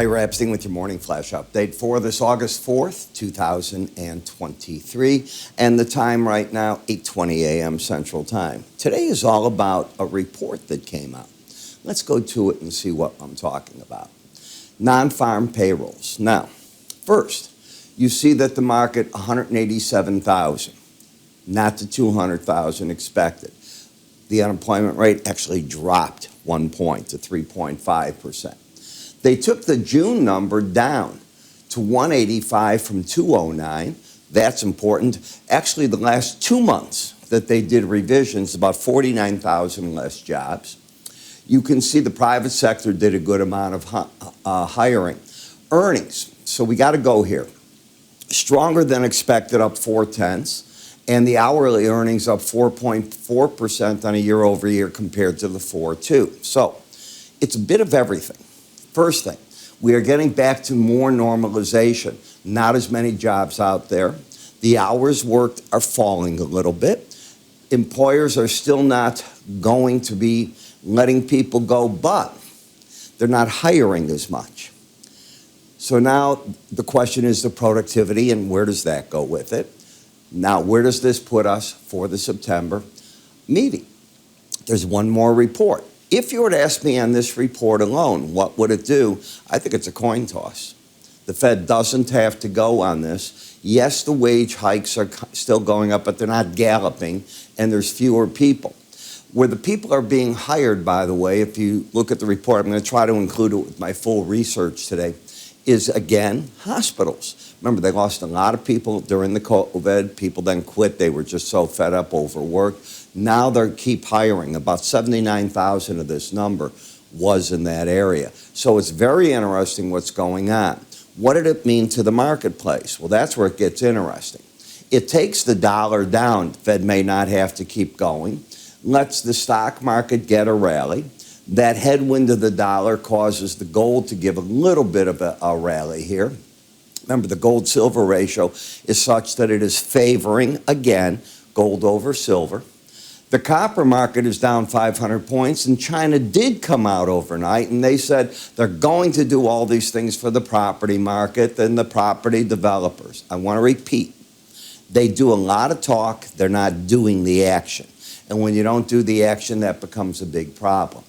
Ira Epstein with your morning flash update for this August 4th, 2023. And the time right now, 8:20 a.m. Central Time. Today is all about a report that came out. Let's go to it and see what I'm talking about. Non-farm payrolls. Now, first, you see that the market, 187,000, not the 200,000 expected. The unemployment rate actually dropped 1 point to 3.5%. They took the June number down to 185 from 209. That's important. Actually, the last 2 months that they did revisions, about 49,000 less jobs. You can see the private sector did a good amount of hiring. Earnings. So we got to go here. Stronger than expected, up 0.4, and the hourly earnings up 4.4% on a year-over-year compared to the 4.2. So it's a bit of everything. First thing, we are getting back to more normalization. Not as many jobs out there. The hours worked are falling a little bit. Employers are still not going to be letting people go, but they're not hiring as much. So now the question is the productivity, and where does that go with it? Now, where does this put us for the September meeting? There's one more report. If you were to ask me on this report alone, what would it do? I think it's a coin toss. The Fed doesn't have to go on this. Yes, the wage hikes are still going up, but they're not galloping, and there's fewer people. Where the people are being hired, by the way, if you look at the report, I'm going to try to include it with my full research today, is, again, hospitals. Remember, they lost a lot of people during the COVID. People then quit. They were just so fed up, overworked. Now they keep hiring. About 79,000 of this number was in that area. So it's very interesting what's going on. What did it mean to the marketplace? Well, that's where it gets interesting. It takes the dollar down. The Fed may not have to keep going. Lets the stock market get a rally. That headwind of the dollar causes the gold to give a little bit of a rally here. Remember, the gold-silver ratio is such that it is favoring, again, gold over silver. The copper market is down 500 points, and China did come out overnight, and they said they're going to do all these things for the property market and the property developers. I want to repeat, they do a lot of talk, they're not doing the action. And when you don't do the action, that becomes a big problem.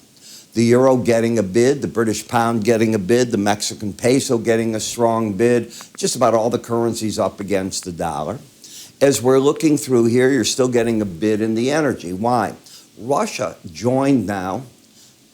The euro getting a bid, the British pound getting a bid, the Mexican peso getting a strong bid, just about all the currencies up against the dollar. As we're looking through here, you're still getting a bid in the energy. Why? Russia joined now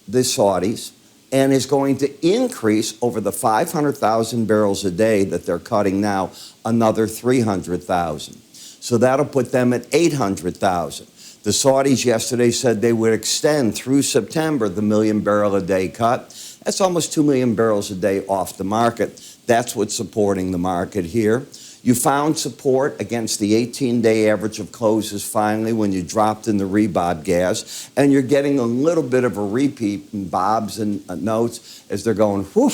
the Saudis and is going to increase over the 500,000 barrels a day that they're cutting now, another 300,000. So that'll put them at 800,000. The Saudis yesterday said they would extend through September the 1 million barrel a day cut. That's almost 2 million barrels a day off the market. That's what's supporting the market here. You found support against the 18-day average of closes finally when you dropped in the rebob gas, and you're getting a little bit of a repeat in bobs and notes as they're going, whew,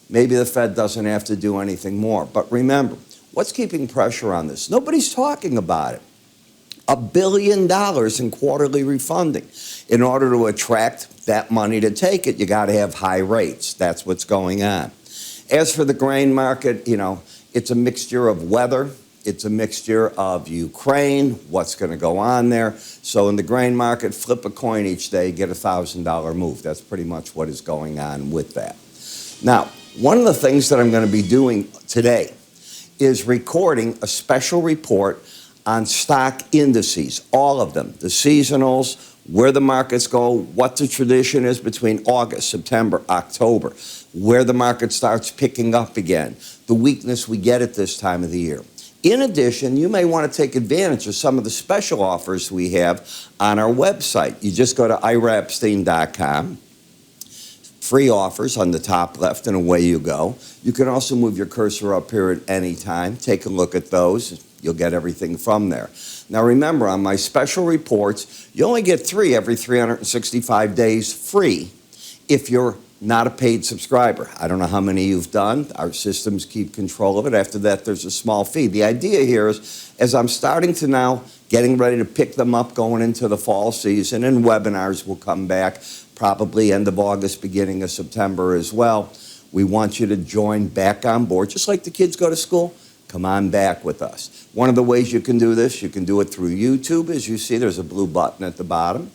maybe the Fed doesn't have to do anything more. But remember, what's keeping pressure on this? Nobody's talking about it. $1 billion in quarterly refunding. In order to attract that money to take it, you got to have high rates. That's what's going on. As for the grain market, it's a mixture of weather. It's a mixture of Ukraine, what's going to go on there. So in the grain market, flip a coin each day, get a $1,000 move. That's pretty much what is going on with that. Now, one of the things that I'm going to be doing today is recording a special report on stock indices, all of them, the seasonals, where the markets go, what the tradition is between August, September, October, where the market starts picking up again, the weakness we get at this time of the year. In addition, you may want to take advantage of some of the special offers we have on our website. You just go to iraepstein.com. Free offers on the top left, and away you go. You can also move your cursor up here at any time. Take a look at those. You'll get everything from there. Now remember, on my special reports, you only get 3 every 365 days free if you're not a paid subscriber. I don't know how many you've done. Our systems keep control of it. After that, there's a small fee. The idea here is, as I'm starting to now, getting ready to pick them up going into the fall season, and webinars will come back probably end of August, beginning of September as well. We want you to join back on board, just like the kids go to school. Come on back with us. One of the ways you can do this, you can do it through YouTube. As you see, there's a blue button at the bottom.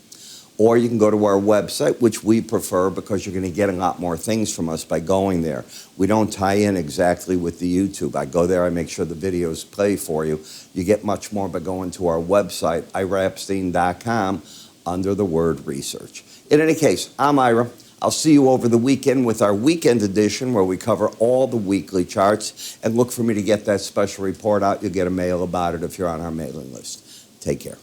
Or you can go to our website, which we prefer because you're going to get a lot more things from us by going there. We don't tie in exactly with the YouTube. I go there, I make sure the videos play for you. You get much more by going to our website, iraepstein.com, under the word research. In any case, I'm Ira. I'll see you over the weekend with our weekend edition where we cover all the weekly charts. And look for me to get that special report out. You'll get a mail about it if you're on our mailing list. Take care.